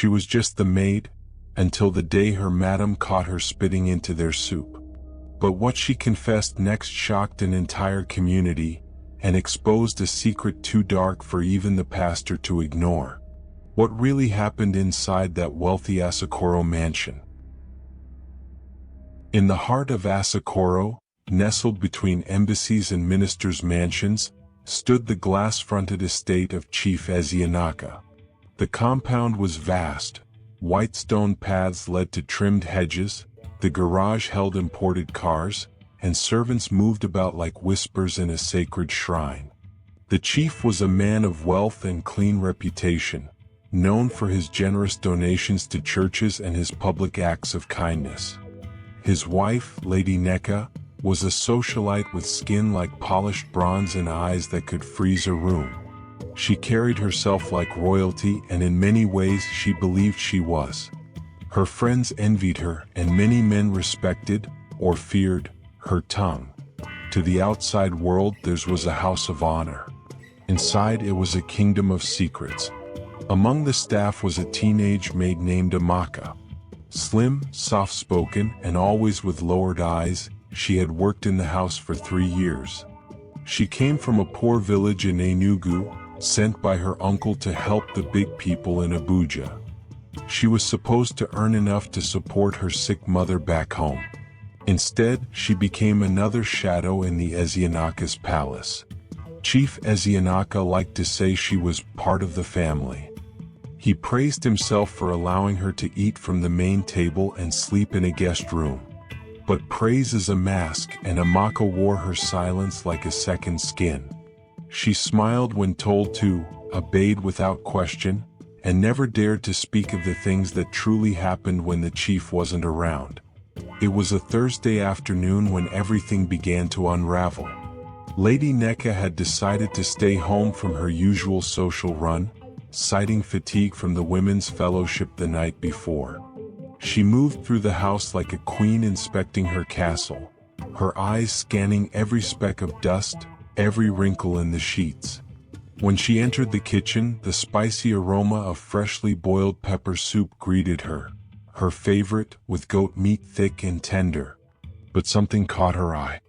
She was just the maid, until the day her madam caught her spitting into their soup. But what she confessed next shocked an entire community, and exposed a secret too dark for even the pastor to ignore. What really happened inside that wealthy Asokoro mansion? In the heart of Asokoro, nestled between embassies and ministers' mansions, stood the glass-fronted estate of Chief Amaka. The compound was vast. White stone paths led to trimmed hedges, the garage held imported cars, and servants moved about like whispers in a sacred shrine. The chief was a man of wealth and clean reputation, known for his generous donations to churches and his public acts of kindness. His wife, Lady Neka, was a socialite with skin like polished bronze and eyes that could freeze a room. She carried herself like royalty, and in many ways she believed she was. Her friends envied her, and many men respected, or feared, her tongue. To the outside world theirs was a house of honor. Inside it was a kingdom of secrets. Among the staff was a teenage maid named Amaka. Slim, soft-spoken, and always with lowered eyes, she had worked in the house for 3 years. She came from a poor village in Enugu, sent by her uncle to help the big people in Abuja. She was supposed to earn enough to support her sick mother back home. Instead, she became another shadow in the Ezeanaka's palace. Chief Ezeanaka liked to say she was part of the family. He praised himself for allowing her to eat from the main table and sleep in a guest room. But praise is a mask, and Amaka wore her silence like a second skin. She smiled when told to, obeyed without question, and never dared to speak of the things that truly happened when the chief wasn't around. It was a Thursday afternoon when everything began to unravel. Lady Neka had decided to stay home from her usual social run, citing fatigue from the women's fellowship the night before. She moved through the house like a queen inspecting her castle, her eyes scanning every speck of dust, every wrinkle in the sheets. When she entered the kitchen, the spicy aroma of freshly boiled pepper soup greeted her, her favorite, with goat meat thick and tender. But something caught her eye.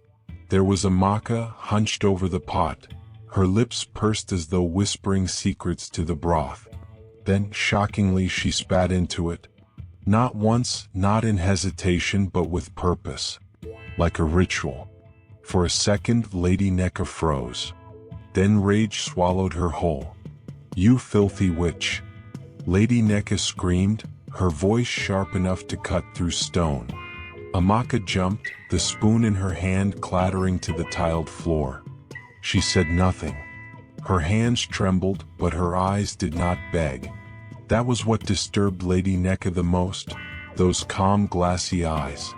There was Amaka hunched over the pot, her lips pursed as though whispering secrets to the broth. Then, shockingly, she spat into it. Not once, not in hesitation, but with purpose. Like a ritual. For a second, Lady Neka froze. Then rage swallowed her whole. "You filthy witch!" Lady Neka screamed, her voice sharp enough to cut through stone. Amaka jumped, the spoon in her hand clattering to the tiled floor. She said nothing. Her hands trembled, but her eyes did not beg. That was what disturbed Lady Neka the most, those calm, glassy eyes.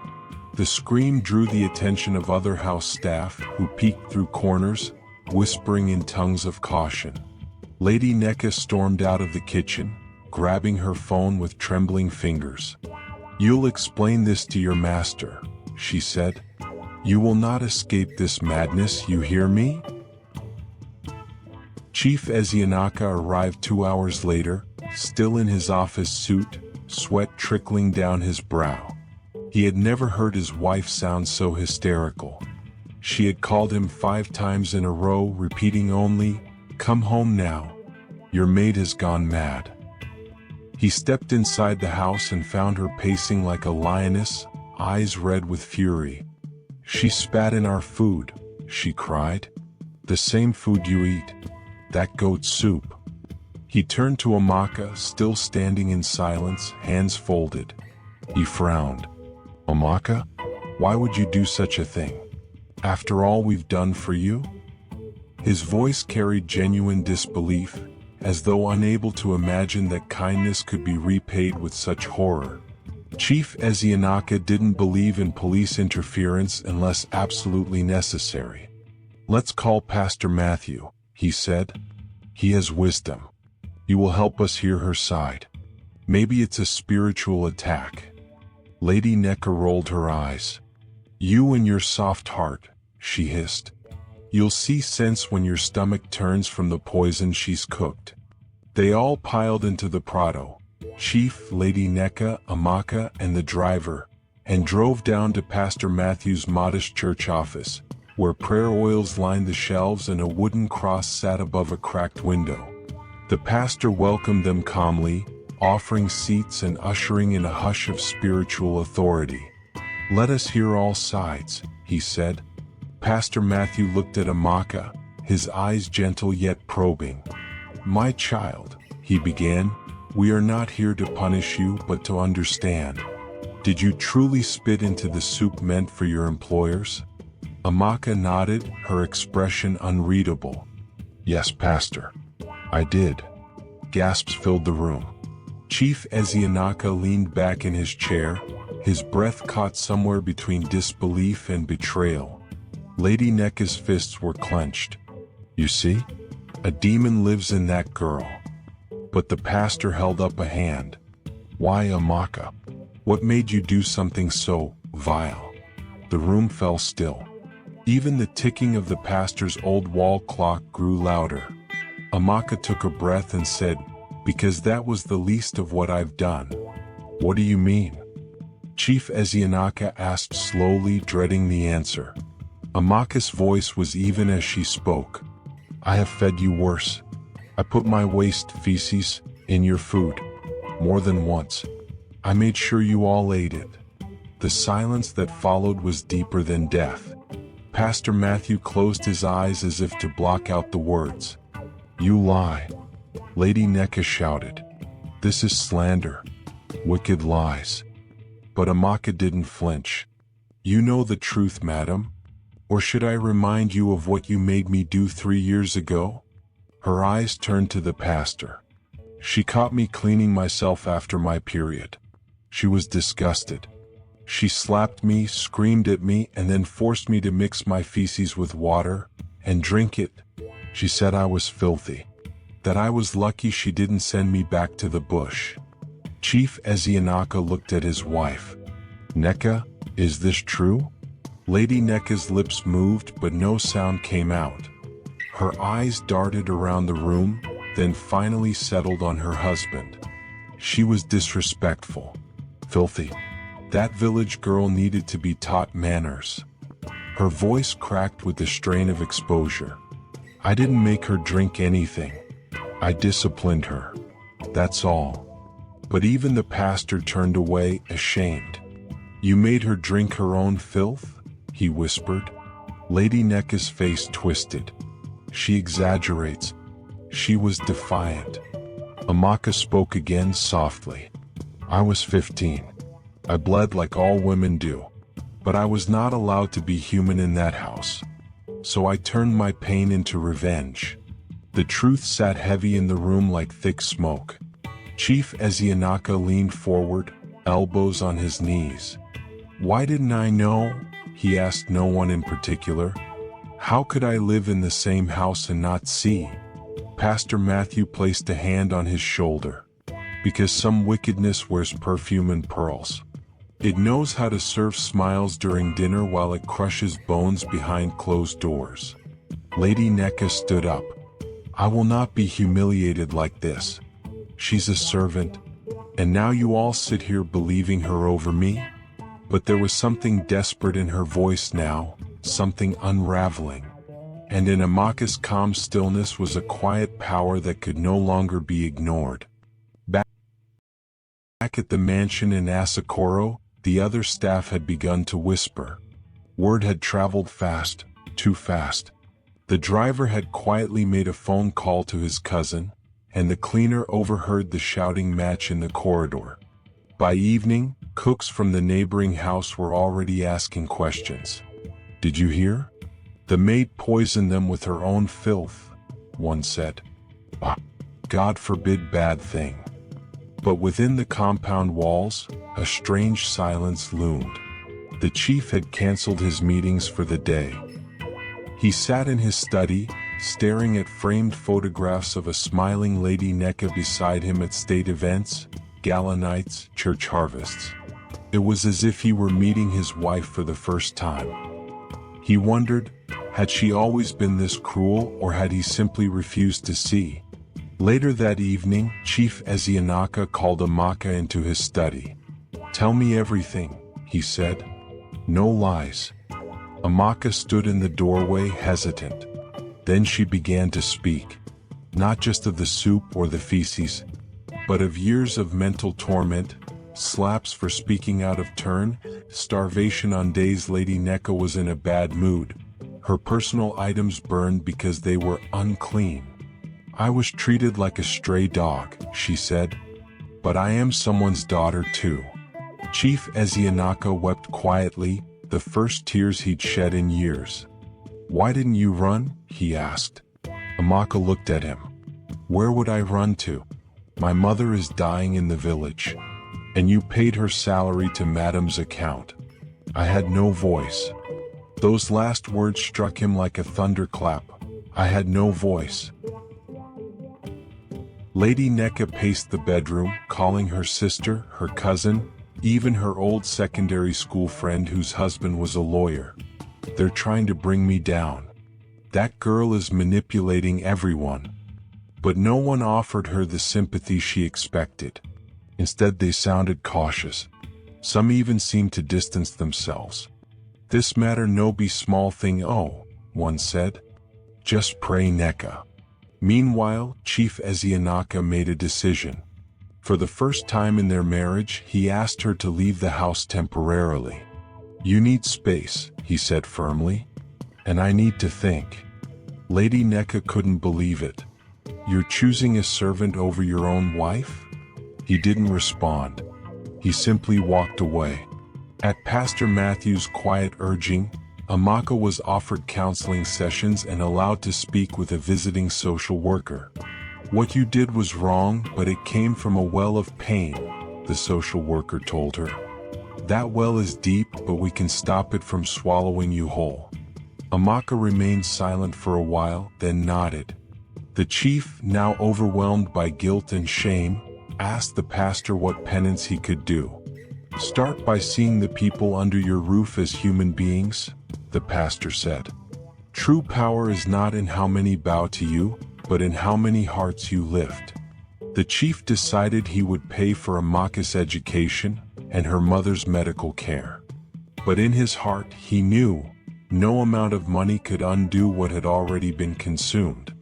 The scream drew the attention of other house staff, who peeked through corners, whispering in tongues of caution. Lady Neka stormed out of the kitchen, grabbing her phone with trembling fingers. "You'll explain this to your master," she said. "You will not escape this madness, you hear me?" Chief Ezeanaka arrived 2 hours later, still in his office suit, sweat trickling down his brow. He had never heard his wife sound so hysterical. She had called him 5 times in a row, repeating only, "Come home now. Your maid has gone mad." He stepped inside the house and found her pacing like a lioness, eyes red with fury. "She spat in our food," she cried. "The same food you eat. That goat soup." He turned to Amaka, still standing in silence, hands folded. He frowned. "Amaka, why would you do such a thing? After all we've done for you?" His voice carried genuine disbelief, as though unable to imagine that kindness could be repaid with such horror. Chief Ezeanaka didn't believe in police interference unless absolutely necessary. "Let's call Pastor Matthew," he said. "He has wisdom. He will help us hear her side. Maybe it's a spiritual attack." Lady Neka rolled her eyes. "You and your soft heart," she hissed. "You'll see sense when your stomach turns from the poison she's cooked." They all piled into the Prado, Chief, Lady Neka, Amaka, and the driver, and drove down to Pastor Matthew's modest church office, where prayer oils lined the shelves and a wooden cross sat above a cracked window. The pastor welcomed them calmly, offering seats and ushering in a hush of spiritual authority. "Let us hear all sides," he said. Pastor Matthew looked at Amaka, his eyes gentle yet probing. "My child," he began, "we are not here to punish you but to understand. Did you truly spit into the soup meant for your employers?" Amaka nodded, her expression unreadable. "Yes, Pastor. I did." Gasps filled the room. Chief Ezianaka leaned back in his chair, his breath caught somewhere between disbelief and betrayal. Lady Neka's fists were clenched. "You see? A demon lives in that girl." But the pastor held up a hand. "Why, Amaka? What made you do something so vile?" The room fell still. Even the ticking of the pastor's old wall clock grew louder. Amaka took a breath and said, "Because that was the least of what I've done." "What do you mean?" Chief Ezianaka asked slowly, dreading the answer. Amaka's voice was even as she spoke. "I have fed you worse. I put my waste feces in your food. More than once. I made sure you all ate it." The silence that followed was deeper than death. Pastor Matthew closed his eyes as if to block out the words. "You lie," Lady Neka shouted. "This is slander. Wicked lies." But Amaka didn't flinch. "You know the truth, madam. Or should I remind you of what you made me do 3 years ago?" Her eyes turned to the pastor. "She caught me cleaning myself after my period. She was disgusted. She slapped me, screamed at me, and then forced me to mix my feces with water and drink it. She said I was filthy. That I was lucky she didn't send me back to the bush." Chief Ezianaka looked at his wife. "Neka, is this true?" Lady Neka's lips moved but no sound came out. Her eyes darted around the room, then finally settled on her husband. "She was disrespectful. Filthy. That village girl needed to be taught manners." Her voice cracked with the strain of exposure. "I didn't make her drink anything. I disciplined her. That's all." But even the pastor turned away, ashamed. "You made her drink her own filth?" he whispered. Lady Neka's face twisted. "She exaggerates." She was defiant. Amaka spoke again softly. "I was 15. I bled like all women do. But I was not allowed to be human in that house. So I turned my pain into revenge." The truth sat heavy in the room like thick smoke. Chief Ezianaka leaned forward, elbows on his knees. "Why didn't I know?" he asked no one in particular. "How could I live in the same house and not see?" Pastor Matthew placed a hand on his shoulder. "Because some wickedness wears perfume and pearls. It knows how to serve smiles during dinner while it crushes bones behind closed doors." Lady Neka stood up. "I will not be humiliated like this. She's a servant, and now you all sit here believing her over me?" But there was something desperate in her voice now, something unraveling. And in Amaka's calm stillness was a quiet power that could no longer be ignored. Back at the mansion in Asokoro, the other staff had begun to whisper. Word had traveled fast, too fast. The driver had quietly made a phone call to his cousin, and the cleaner overheard the shouting match in the corridor. By evening, cooks from the neighboring house were already asking questions. "Did you hear? The maid poisoned them with her own filth," one said. "Ah, God forbid bad thing." But within the compound walls, a strange silence loomed. The chief had canceled his meetings for the day. He sat in his study, staring at framed photographs of a smiling Lady Neka beside him at state events, gala nights, church harvests. It was as if he were meeting his wife for the first time. He wondered, had she always been this cruel, or had he simply refused to see? Later that evening, Chief Ezianaka called Amaka into his study. "Tell me everything," he said. "No lies." Amaka stood in the doorway, hesitant. Then she began to speak, not just of the soup or the feces, but of years of mental torment, slaps for speaking out of turn, starvation on days Lady Neka was in a bad mood. Her personal items burned because they were unclean. "I was treated like a stray dog," she said. "But I am someone's daughter too." Chief Ezianaka wept quietly, the first tears he'd shed in years. "Why didn't you run?" he asked. Amaka looked at him. "Where would I run to? My mother is dying in the village. And you paid her salary to Madam's account." I had no voice. Those last words struck him like a thunderclap. I had no voice. Lady Neka paced the bedroom, calling her sister, her cousin, even her old secondary school friend whose husband was a lawyer. "They're trying to bring me down. That girl is manipulating everyone." But no one offered her the sympathy she expected. Instead, they sounded cautious. Some even seemed to distance themselves. "This matter no be small thing, oh," one said. "Just pray, Neka." Meanwhile, Chief Ezianaka made a decision. For the first time in their marriage, he asked her to leave the house temporarily. "You need space," he said firmly. "And I need to think." Lady Neka couldn't believe it. "You're choosing a servant over your own wife?" He didn't respond. He simply walked away. At Pastor Matthew's quiet urging, Amaka was offered counseling sessions and allowed to speak with a visiting social worker. "What you did was wrong, but it came from a well of pain," the social worker told her. "That well is deep, but we can stop it from swallowing you whole." Amaka remained silent for a while, then nodded. The chief, now overwhelmed by guilt and shame, asked the pastor what penance he could do. "Start by seeing the people under your roof as human beings," the pastor said. "True power is not in how many bow to you, but in how many hearts you lift." The chief decided he would pay for Amaka's education and her mother's medical care. But in his heart, he knew no amount of money could undo what had already been consumed.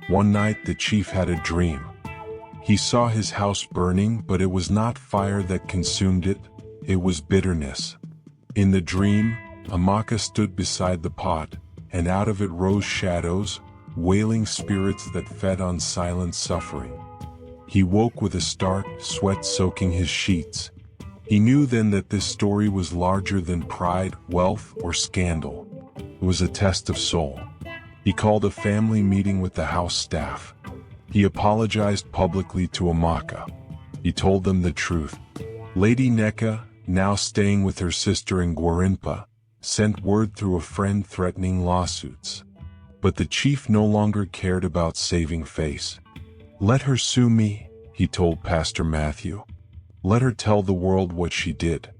One night, the chief had a dream. He saw his house burning, but it was not fire that consumed it, it was bitterness. In the dream, Amaka stood beside the pot, and out of it rose shadows, wailing spirits that fed on silent suffering. He woke with a start, sweat soaking his sheets. He knew then that this story was larger than pride, wealth, or scandal. It was a test of soul. He called a family meeting with the house staff. He apologized publicly to Amaka. He told them the truth. Lady Neka, now staying with her sister in Gwarinpa, sent word through a friend threatening lawsuits. But the chief no longer cared about saving face. "Let her sue me," he told Pastor Matthew. "Let her tell the world what she did.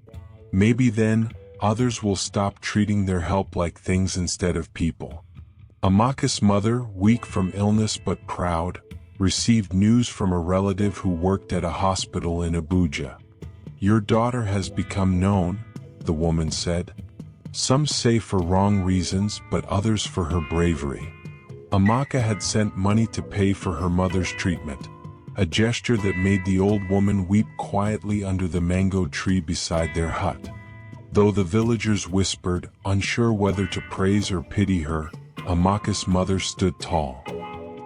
Maybe then, others will stop treating their help like things instead of people." Amaka's mother, weak from illness but proud, received news from a relative who worked at a hospital in Abuja. "Your daughter has become known," the woman said. "Some say for wrong reasons, but others for her bravery." Amaka had sent money to pay for her mother's treatment, a gesture that made the old woman weep quietly under the mango tree beside their hut. Though the villagers whispered, unsure whether to praise or pity her, Amaka's mother stood tall.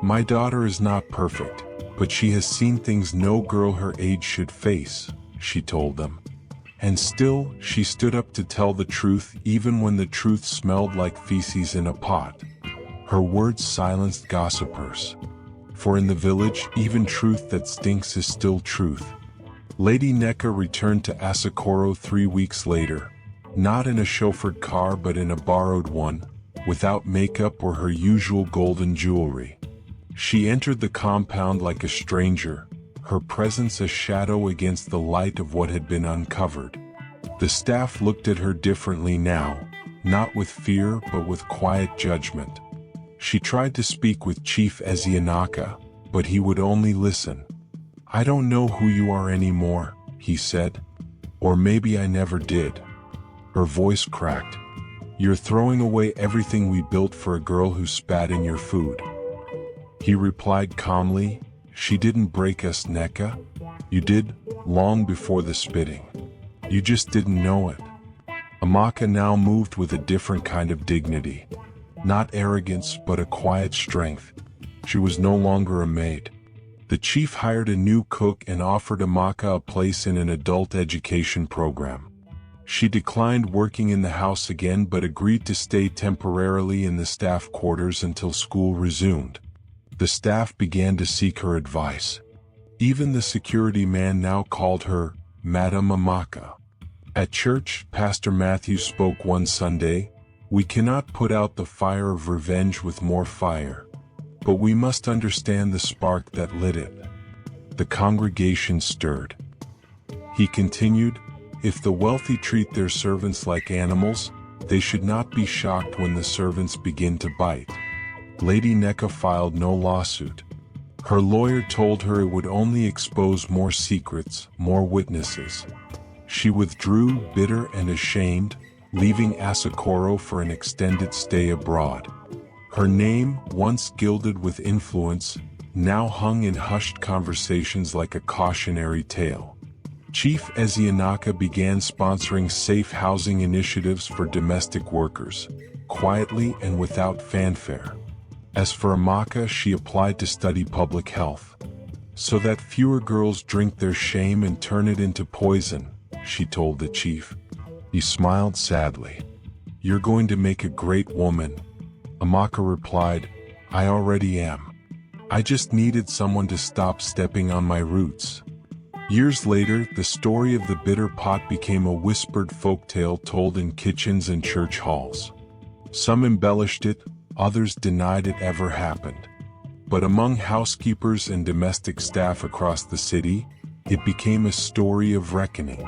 "My daughter is not perfect, but she has seen things no girl her age should face," she told them. And still, she stood up to tell the truth even when the truth smelled like feces in a pot. Her words silenced gossipers. For in the village, even truth that stinks is still truth. Lady Neka returned to Asokoro 3 weeks later, not in a chauffeured car but in a borrowed one, without makeup or her usual golden jewelry. She entered the compound like a stranger, her presence a shadow against the light of what had been uncovered. The staff looked at her differently now, not with fear but with quiet judgment. She tried to speak with Chief Ezianaka, but he would only listen. "I don't know who you are anymore," he said. "Or maybe I never did." Her voice cracked. "You're throwing away everything we built for a girl who spat in your food." He replied calmly, "She didn't break us, Neka. You did, long before the spitting. You just didn't know it." Amaka now moved with a different kind of dignity. Not arrogance, but a quiet strength. She was no longer a maid. The chief hired a new cook and offered Amaka a place in an adult education program. She declined working in the house again but agreed to stay temporarily in the staff quarters until school resumed. The staff began to seek her advice. Even the security man now called her Madam Amaka. At church, Pastor Matthew spoke one Sunday, "We cannot put out the fire of revenge with more fire, but we must understand the spark that lit it." The congregation stirred. He continued, "If the wealthy treat their servants like animals, they should not be shocked when the servants begin to bite." Lady Neka filed no lawsuit. Her lawyer told her it would only expose more secrets, more witnesses. She withdrew, bitter and ashamed, leaving Asokoro for an extended stay abroad. Her name, once gilded with influence, now hung in hushed conversations like a cautionary tale. Chief Ezianaka began sponsoring safe housing initiatives for domestic workers, quietly and without fanfare. As for Amaka, she applied to study public health. "So that fewer girls drink their shame and turn it into poison," she told the chief. He smiled sadly. "You're going to make a great woman." Amaka replied, "I already am. I just needed someone to stop stepping on my roots." Years later, the story of the bitter pot became a whispered folktale told in kitchens and church halls. Some embellished it, others denied it ever happened. But among housekeepers and domestic staff across the city, it became a story of reckoning.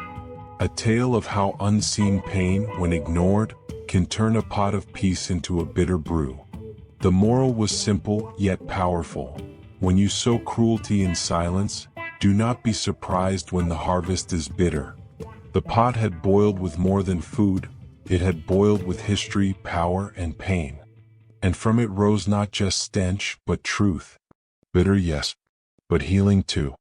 A tale of how unseen pain, when ignored, can turn a pot of peace into a bitter brew. The moral was simple yet powerful. When you sow cruelty in silence, do not be surprised when the harvest is bitter. The pot had boiled with more than food, it had boiled with history, power, and pain. And from it rose not just stench, but truth. Bitter, yes, but healing too.